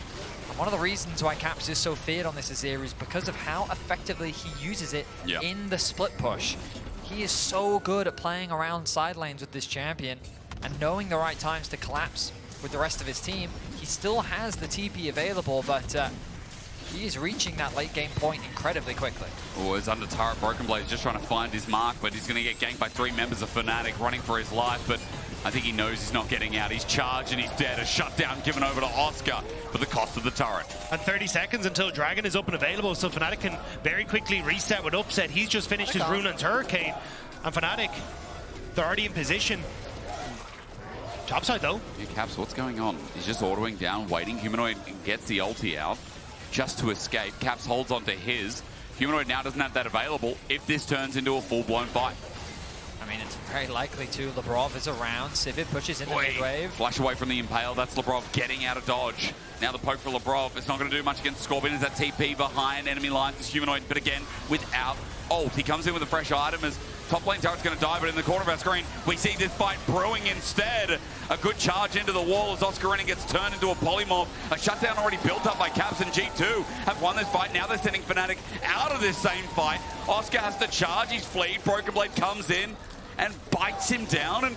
And one of the reasons why Caps is so feared on this Azir is because of how effectively he uses it in the split push. He is so good at playing around side lanes with this champion and knowing the right times to collapse with the rest of his team. He still has the TP available, but he is reaching that late game point incredibly quickly. Oh, it's under turret. Broken Blade just trying to find his mark, but he's going to get ganked by 3 members of Fnatic running for his life. But I think he knows he's not getting out. He's charged and he's dead. A shutdown given over to Oscar for the cost of the turret. And 30 seconds until Dragon is up and available, so Fnatic can very quickly reset with Upset. He's just finished his Rune and Hurricane, and Fnatic, they're already in position. Topside though. Yeah, Caps, what's going on? He's just autoing down, waiting. Humanoid gets the ulti out just to escape. Caps holds onto his. Humanoid now doesn't have that available if this turns into a full-blown fight. I mean, it's very likely to. Labrov is around. Sivir pushes into mid-wave. Flash away from the Impale. That's Labrov getting out of dodge. Now the poke for Labrov. It's not going to do much against Scorpion. Is that TP behind enemy lines? It's Humanoid, but again, without ult. He comes in with a fresh item as top lane turret's going to die, but in the corner of our screen, we see this fight brewing instead. A good charge into the wall as Oscarinin gets turned into a polymorph. A shutdown already built up by Caps, and G2 have won this fight. Now they're sending Fnatic out of this same fight. Oscar has to charge. He's fleed. Broken Blade comes in and bites him down, and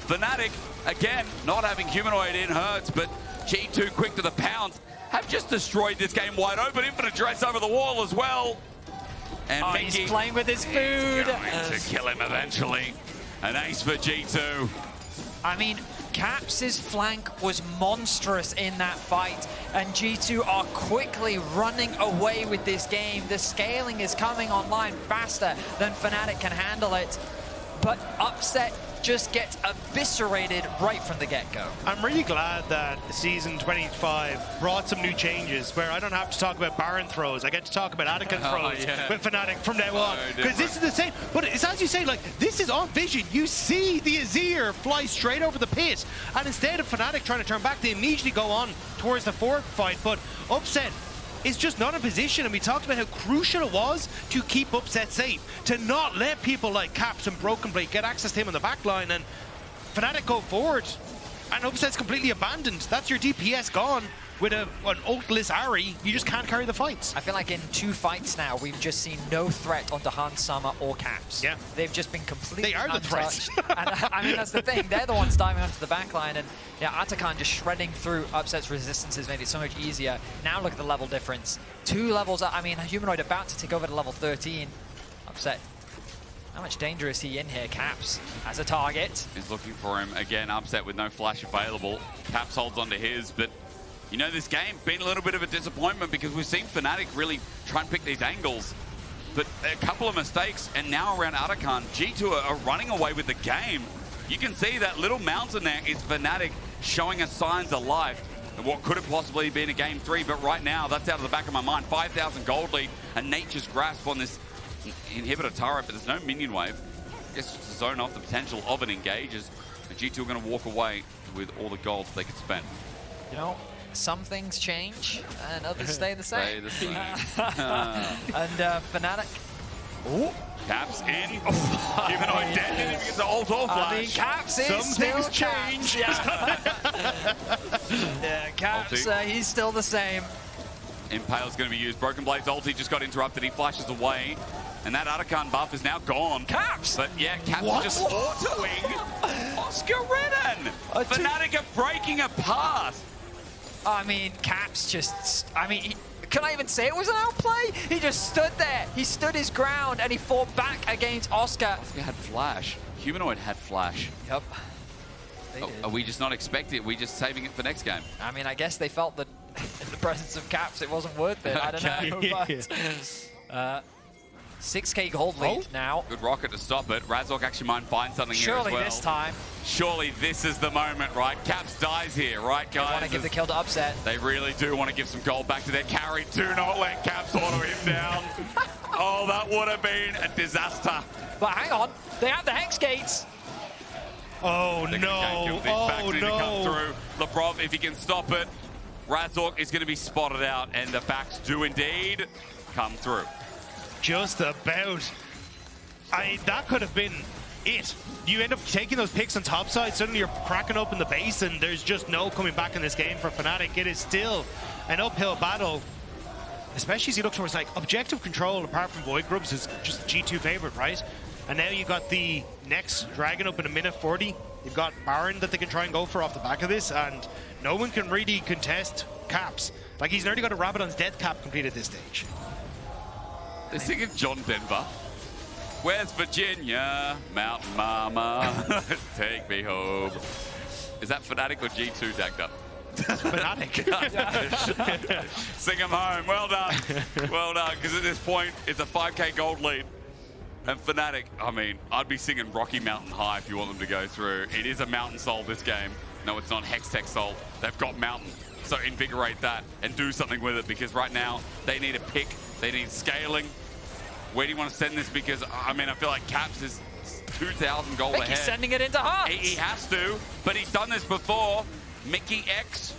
Fnatic, again, not having Humanoid in hurts, but G2 quick to the pounce, have just destroyed this game wide open. Infinite Dress over the wall as well. And he's playing with his food. Going to kill him eventually. An ace for G2. I mean, Caps' flank was monstrous in that fight, and G2 are quickly running away with this game. The scaling is coming online faster than Fnatic can handle it, but Upset just gets eviscerated right from the get-go. I'm really glad that Season 25 brought some new changes where I don't have to talk about Baron throws. I get to talk about Anakin throws with Fnatic from now on. Because this is the same. But it's as you say, like, this is on vision. You see the Azir fly straight over the pit. And instead of Fnatic trying to turn back, they immediately go on towards the forward fight. But Upset is just not in position, and we talked about how crucial it was to keep Upset safe, to not let people like Caps and Broken Blade get access to him on the back line, and Fnatic go forward, and Upset's completely abandoned. That's your DPS gone. With an ultless Ahri, you just can't carry the fights. I feel like in 2 fights now, we've just seen no threat onto Hans Summer or Caps. Yeah. They've just been completely They are the threat. And I mean, that's the thing. They're the ones diving onto the back line, and yeah, Atakan just shredding through Upset's resistances made it so much easier. Now look at the level difference. 2 levels up. I mean, Humanoid about to take over to level 13. Upset. How much danger is he in here? Caps as a target. He's looking for him. Again, Upset with no flash available. Caps holds onto his, but you know, this game been a little bit of a disappointment because we've seen Fnatic really try and pick these angles. But a couple of mistakes, and now around Atakan, G2 are running away with the game. You can see that little mountain there is Fnatic showing us signs of life and what could have possibly been a game 3, but right now, that's out of the back of my mind. 5,000 gold lead, and Nature's grasp on this inhibitor turret, but there's no minion wave. I guess just to zone off the potential of an engage, as G2 are going to walk away with all the gold they could spend. You know, some things change and others stay the same. Stay the same. And Fnatic. Ooh. Caps in. Humanoid dead. Didn't even get the ult or flash. I mean, Caps is some still things change. Yeah, Caps, he's still the same. Impale's going to be used. Broken Blade's ulti just got interrupted. He flashes away. And that Atakan buff is now gone. Caps! But yeah, Caps is just autoing Oscarinin. Fnatic are breaking apart. I mean, Caps just, I mean, can I even say it was an outplay? He just stood there. He stood his ground and he fought back against Oscar. Oscar had flash. Humanoid had flash. Yep. Are we just not expecting it? Are we just saving it for next game? I mean, I guess they felt that in the presence of Caps, it wasn't worth it. I don't know. But, 6k gold lead now. Good rocket to stop it. Razork actually might find something here as well. Surely this time. Surely this is the moment, right? Caps dies here, right, guys? They want to give the kill to Upset. They really do want to give some gold back to their carry. Do not let Caps auto him down. Oh, that would have been a disaster. But hang on. They have the Hex Gates. Oh, They're no. Oh, no. Come through. Labrov, if he can stop it, Razork is going to be spotted out, and the backs do indeed come through. Just about. That could have been it. You end up taking those picks on top side, suddenly you're cracking open the base, and there's just no coming back in this game for Fnatic. It is still an uphill battle, especially as you look towards like objective control, apart from Voidgrubs, is just G2 favorite, right? And now you got the next Dragon up in a minute 40. You've got Baron that they can try and go for off the back of this, and no one can really contest Caps. Like, he's nearly got a Rabadon's death cap complete at this stage. They're singing John Denver. Where's Virginia? Mountain Mama. Take me home. Is that Fnatic or G2, Dagda? Fnatic. Sing them home. Well done. Well done, because at this point, it's a 5k gold lead. And Fnatic, I mean, I'd be singing Rocky Mountain High if you want them to go through. It is a Mountain Soul, this game. No, it's not Hextech Soul. They've got Mountain. So invigorate that and do something with it, because right now, they need a pick. They need scaling. Where do you want to send this? Because, I mean, I feel like Caps is 2,000 gold ahead. He's sending it into Hearts. He has to, but he's done this before. Mikyx,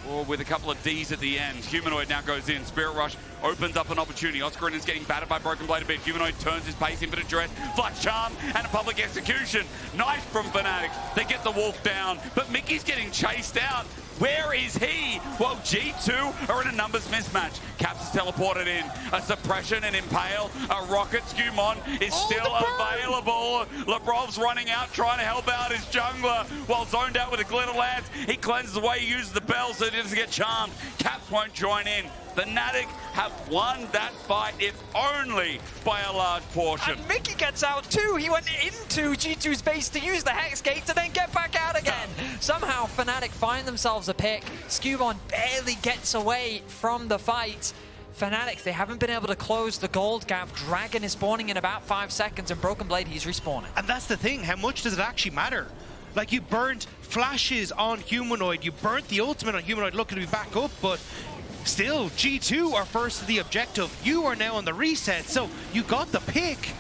or with a couple of Ds at the end. Humanoid now goes in. Spirit Rush opens up an opportunity. Oscarinin is getting battered by Broken Blade a bit. Humanoid turns his pace in for the dress. Flash Charm and a public execution. Nice from Fnatic. They get the wolf down, but Mickey's getting chased out. Where is he? Well, G2 are in a numbers mismatch. Caps is teleported in. A suppression and impale. A rocket. SewMond is still available. Labrov's running out, trying to help out his jungler while zoned out with a glitter lance. He cleanses away, he uses the bell so he doesn't get charmed. Caps won't join in. Fnatic have won that fight, if only by a large portion. And Mickey gets out too. He went into G2's base to use the Hex Gate to then get back out again. Somehow Fnatic find themselves a pick. SewMond barely gets away from the fight. Fnatic, they haven't been able to close the gold gap. Dragon is spawning in about 5 seconds, and Broken Blade, he's respawning. And that's the thing, how much does it actually matter? Like, you burnt flashes on Humanoid, you burnt the ultimate on Humanoid looking to be back up, but still, G2 are first to the objective. You are now on the reset, so you got the pick,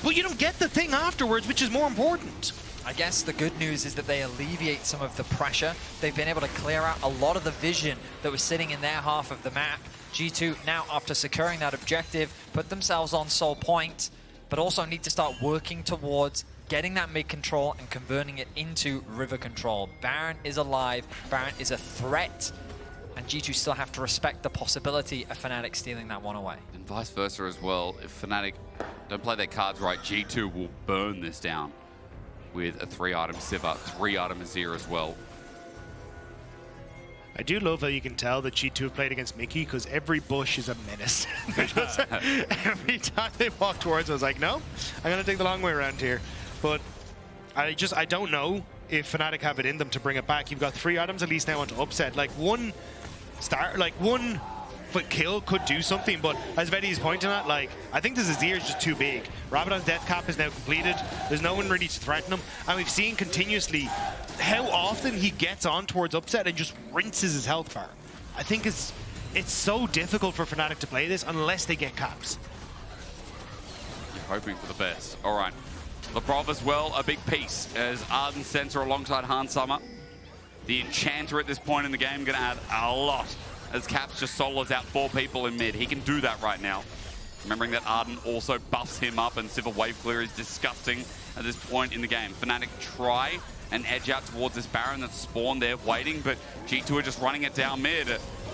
but you don't get the thing afterwards, which is more important. I guess the good news is that they alleviate some of the pressure. They've been able to clear out a lot of the vision that was sitting in their half of the map. G2 now, after securing that objective, put themselves on Soul Point, but also need to start working towards getting that mid control and converting it into river control. Baron is alive. Baron is a threat. And G2 still have to respect the possibility of Fnatic stealing that one away. And vice versa as well. If Fnatic don't play their cards right, G2 will burn this down with a 3-item Sivir, 3-item Azir as well. I do love how you can tell that G2 have played against Mickey, because every bush is a menace. Every time they walk towards it, I was like, no, I'm going to take the long way around here. But I don't know if Fnatic have it in them to bring it back. You've got 3 items at least now onto upset. Like, one foot kill could do something, but as Vedius pointing at, like, I think this Azir is just too big. Rabadon's death cap is now completed. There's no one ready to threaten him, and we've seen continuously how often he gets on towards upset and just rinses his health bar. I think it's so difficult for Fnatic to play this unless they get caps. You're hoping for the best. All right. Labrov as well, a big piece as Arden Center alongside Hans Summer. The Enchanter at this point in the game going to add a lot as Caps just solos out 4 people in mid. He can do that right now. Remembering that Arden also buffs him up, and Sivir Wave Clear is disgusting at this point in the game. Fnatic try and edge out towards this Baron that's spawned there waiting, but G2 are just running it down mid.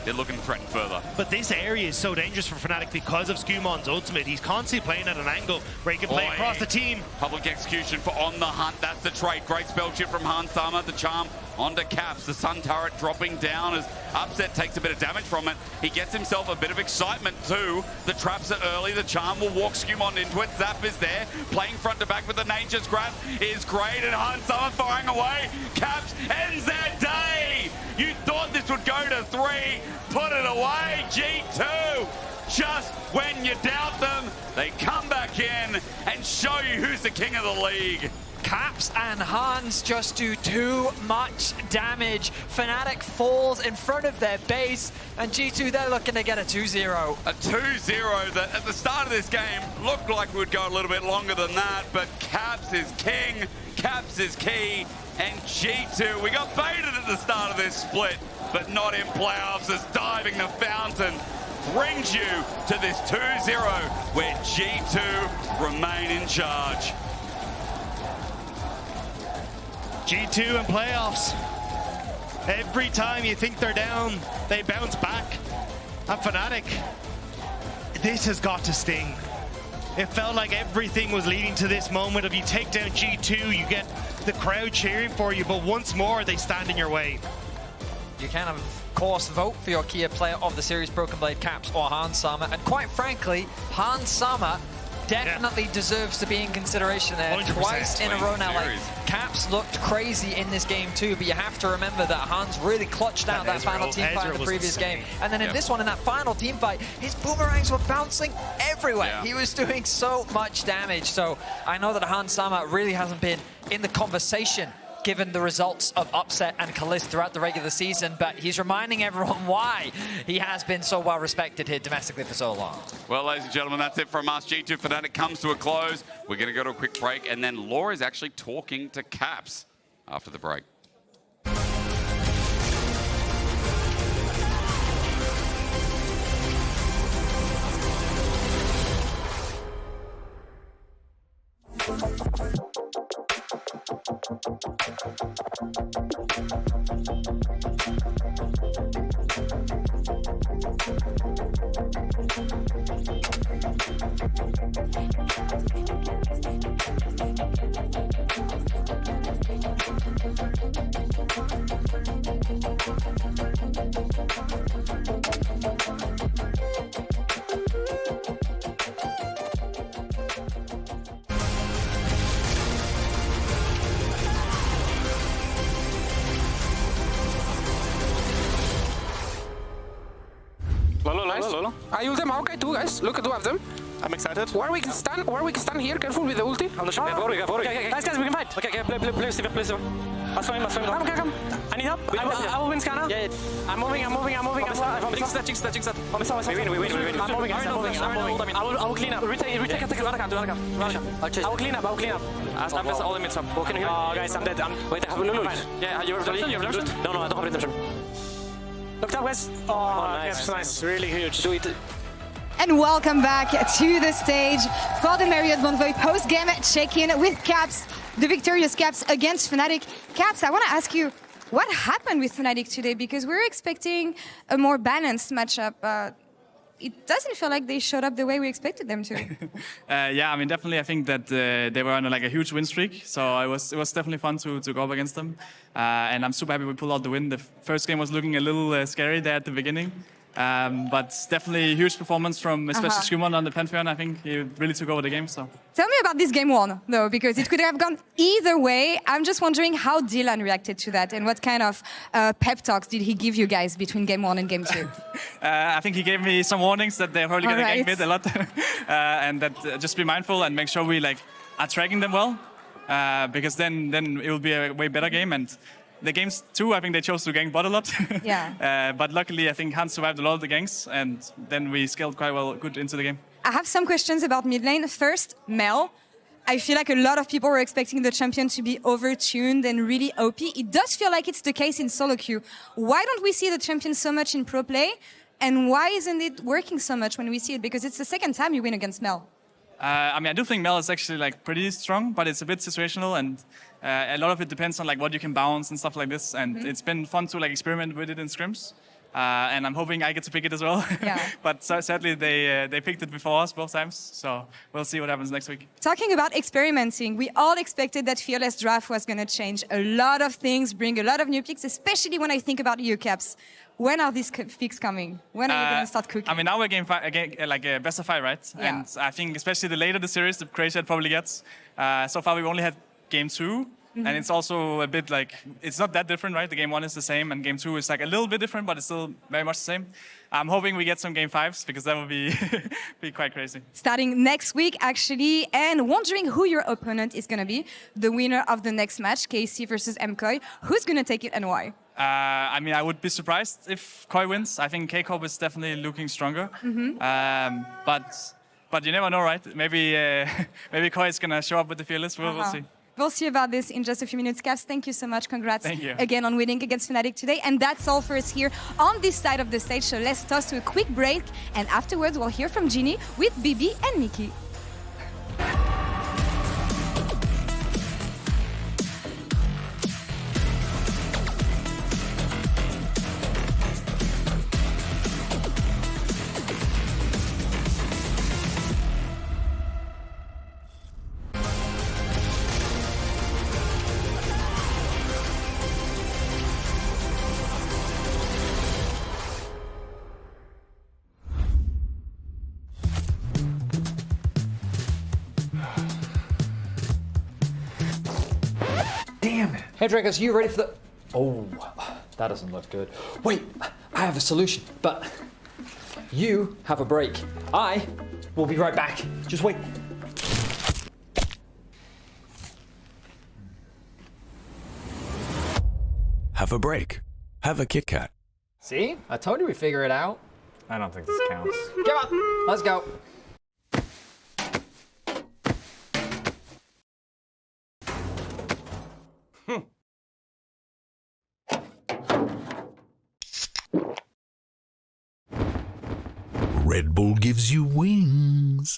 They're looking to threaten further. But this area is so dangerous for Fnatic because of SewMond's ultimate. He's constantly playing at an angle where he can play across the team. Public execution for On the Hunt. That's the trait. Great spell chip from Hans Summer. The charm onto Caps. The Sun Turret dropping down as Upset takes a bit of damage from it. He gets himself a bit of excitement too. The traps are early. The charm will walk SewMond into it. Zap is there. Playing front to back with the Nature's Grab is great. And Hans Summer firing away. Caps ends their day. You thought this would go to 3. Put it away, G2. Just when you doubt them, they come back in and show you who's the king of the league. Caps and Hans just do too much damage. Fnatic falls in front of their base, and G2, they're looking to get a 2-0. A 2-0 that at the start of this game looked like would go a little bit longer than that, but Caps is king, Caps is key, and G2, we got baited at the start of this split, but not in playoffs, as Diving the Fountain brings you to this 2-0 where G2 remain in charge. G2 in playoffs. Every time you think they're down, they bounce back. And Fnatic, this has got to sting. It felt like everything was leading to this moment of you take down G2, you get the crowd cheering for you, but once more they stand in your way. You can, of course, vote for your Kia player of the series, Broken Blade, Caps, or Hans Sama. And quite frankly, Hans Sama definitely deserves to be in consideration there. 100%. Twice in a row now. Like, Caps looked crazy in this game too, but you have to remember that Hans really clutched out that final team fight in the previous game. And then in this one, in that final team fight, his boomerangs were bouncing everywhere. He was doing so much damage. So I know that Hans Sama really hasn't been in the conversation given the results of Upset and Kalist throughout the regular season, but he's reminding everyone why he has been so well respected here domestically for so long. Well, ladies and gentlemen, that's it from us. G2 Fnatic comes to a close. We're going to go to a quick break, and then Laure is actually talking to Caps after the break. Lolo. I ult them. Okay, two guys. Look at two of them. I'm excited. Where we can stand here. Careful with the ulti. On the shot. Okay. Guys, we can fight. Okay, play Steve. Come. I need help. I will win Scanner. Yeah. I'm moving. Jinx that. We win. I'm moving. I will clean up. Retake attack. I will clean up. I'm just all in mid top. Walking here. Oh, guys, I'm dead. Wait, I have Lulu. Yeah, you have redemption? No, I don't have redemption. Look up, guys. Oh, nice. Really huge. Do it. And welcome back to the stage for the Marriott Bonvoy post-game check-in with Caps, the victorious Caps against Fnatic. Caps, I want to ask you, what happened with Fnatic today? Because we're expecting a more balanced matchup. It doesn't feel like they showed up the way we expected them to. Yeah, I mean, definitely. I think that they were on like a huge win streak, so it was definitely fun to go up against them. And I'm super happy we pulled out the win. The first game was looking a little scary there at the beginning. But definitely a huge performance from especially SewMond on the Pantheon. I think he really took over the game. So tell me about this game one, though, because it could have gone either way. I'm just wondering how Dylan reacted to that and what kind of pep talks did he give you guys between game one and game two? I think he gave me some warnings that they're probably going to gank mid a lot, and that just be mindful and make sure we are tracking them well, because then it will be a way better game. And the games too, I think they chose to gank bot a lot. But luckily, I think Hans survived a lot of the ganks, and then we scaled quite good into the game. I have some questions about mid lane. First, Mel. I feel like a lot of people were expecting the champion to be overtuned and really OP. It does feel like it's the case in solo queue. Why don't we see the champion so much in pro play? And why isn't it working so much when we see it? Because it's the second time you win against Mel. I mean, I do think Mel is actually pretty strong, but it's a bit situational, and a lot of it depends on what you can bounce and stuff like this. And it's been fun to experiment with it in scrims, and I'm hoping I get to pick it as well. But sadly, they picked it before us both times, so we'll see what happens next week. Talking about experimenting, we all expected that Fearless Draft was going to change a lot of things, bring a lot of new picks, especially when I think about you, Caps. When are these picks coming? When are you going to start cooking? I mean, now we're game best of 5, right? Yeah. And I think especially the later the series, the crazier it probably gets. So far, we've only had game 2, and it's also a bit it's not that different, right? The game 1 is the same, and game 2 is a little bit different, but it's still very much the same. I'm hoping we get some game 5s, because that would be quite crazy. Starting next week, actually, and wondering who your opponent is going to be, the winner of the next match, KC versus MKOI. Who's going to take it and why? I mean, I would be surprised if Koi wins. I think K-Corp is definitely looking stronger. But you never know, right? Maybe Koi is going to show up with the Fearless. We'll see. We'll see about this in just a few minutes. Caps, thank you so much. Congrats again on winning against Fnatic today. And that's all for us here on this side of the stage. So let's toss to a quick break. And afterwards, we'll hear from Ginny with Bibi and Mikyx. Damn it. Hey, Dragos, you ready for the... Oh, that doesn't look good. Wait, I have a solution, but you have a break. I will be right back. Just wait. Have a break. Have a Kit Kat. See? I told you we'd figure it out. I don't think this counts. Come on, let's go. Red Bull gives you wings.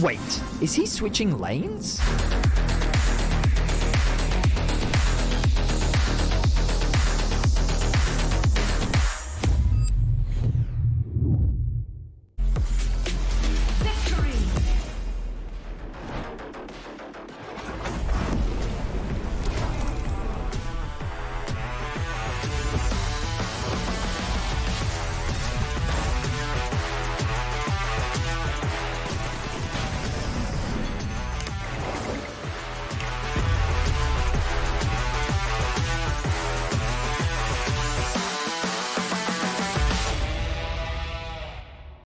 Wait, is he switching lanes?